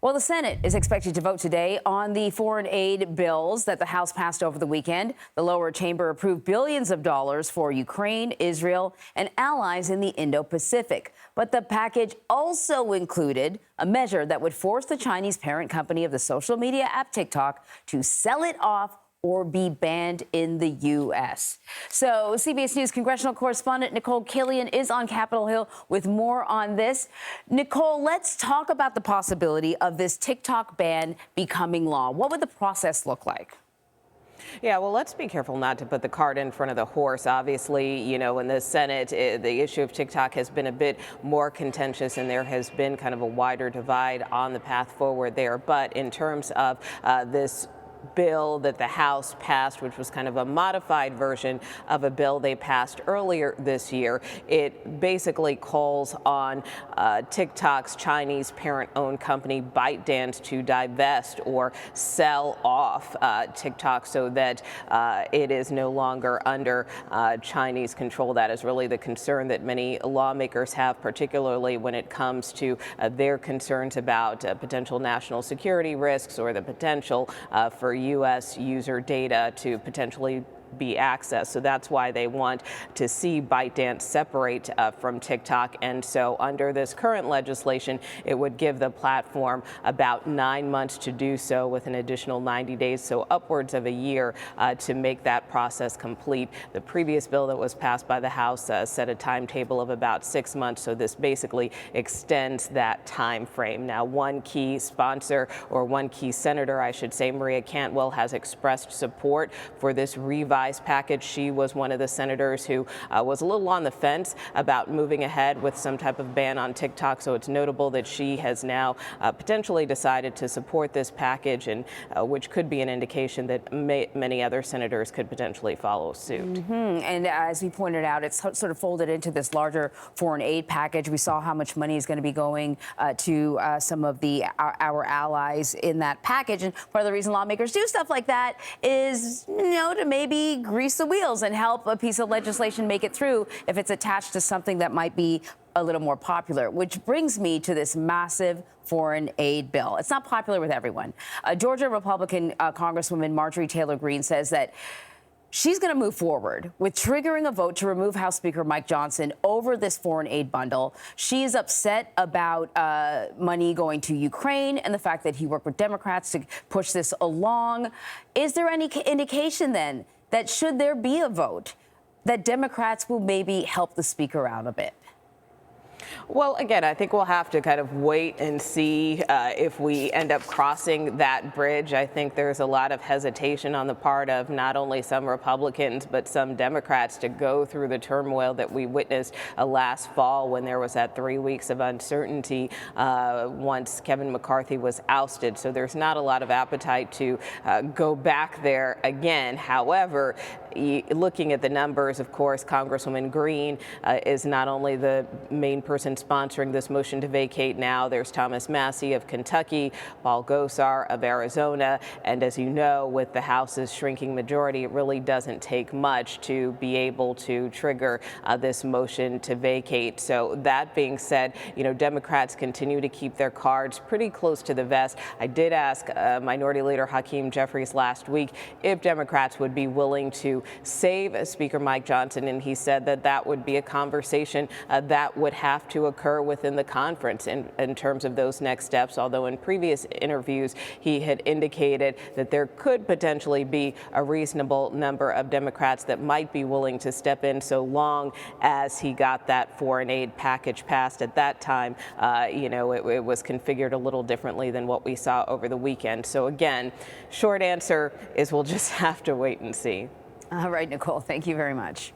Well, the Senate is expected to vote today on the foreign aid bills that the House passed over the weekend. The lower chamber approved billions of dollars for Ukraine, Israel, and allies in the Indo-Pacific. But the package also included a measure that would force the Chinese parent company of the social media app TikTok to sell it off or be banned in the U.S. So CBS News congressional correspondent Nicole Killian is on Capitol Hill with more on this. Nicole, let's talk about the possibility of this TikTok ban becoming law. What would the process look like? Yeah, well, let's be careful not to put the cart in front of the horse. Obviously, you know, in the Senate, the issue of TikTok has been a bit more contentious, and there has been kind of a wider divide on the path forward there. But in terms of this bill that the House passed, which was kind of a modified version of a bill they passed earlier this year, it basically calls on TikTok's Chinese parent-owned company ByteDance to divest or sell off TikTok so that it is no longer under Chinese control. That is really the concern that many lawmakers have, particularly when it comes to their concerns about potential national security risks or the potential for U.S. user data to potentially be accessed. So that's why they want to see ByteDance separate from TikTok. And so under this current legislation, it would give the platform about 9 months to do so, with an additional 90 days, so upwards of a year to make that process complete. The previous bill that was passed by the House set a timetable of about 6 months. So this basically extends that time frame. Now, one key sponsor, or one key senator, I should say, Maria Cantwell, has expressed support for this revised package. She was one of the senators who was a little on the fence about moving ahead with some type of ban on TikTok. So it's notable that she has now potentially decided to support this package, and which could be an indication that many other senators could potentially follow suit. And as we pointed out, it's sort of folded into this larger foreign aid package. We saw how much money is going to be going to some of our allies in that package. And part of the reason lawmakers do stuff like that is, you know, to maybe grease the wheels and help a piece of legislation make it through if it's attached to something that might be a little more popular, which brings me to this massive foreign aid bill. It's not popular with everyone. Georgia Republican Congresswoman Marjorie Taylor Greene says that she's going to move forward with triggering a vote to remove House Speaker Mike Johnson over this foreign aid bundle. She's upset about money going to Ukraine and the fact that he worked with Democrats to push this along. Is there any indication then that should there be a vote, that Democrats will maybe help the speaker out a bit? Well, again, I think we'll have to kind of wait and see if we end up crossing that bridge. I think there's a lot of hesitation on the part of not only some Republicans, but some Democrats to go through the turmoil that we witnessed last fall when there was that 3 weeks of uncertainty once Kevin McCarthy was ousted. So there's not a lot of appetite to go back there again. However, looking at the numbers, of course, Congresswoman Greene is not only the main person sponsoring this motion to vacate now. There's Thomas Massie of Kentucky, Paul Gosar of Arizona. And as you know, with the House's shrinking majority, it really doesn't take much to be able to trigger this motion to vacate. So that being said, you know, Democrats continue to keep their cards pretty close to the vest. I did ask Minority Leader Hakeem Jeffries last week if Democrats would be willing to save Speaker Mike Johnson, and he said that that would be a conversation that would have to occur within the conference in terms of those next steps, although in previous interviews he had indicated that there could potentially be a reasonable number of Democrats that might be willing to step in so long as he got that foreign aid package passed. At that time, you know, it was configured a little differently than what we saw over the weekend. So again, short answer is we'll just have to wait and see. All right, Nicole, thank you very much.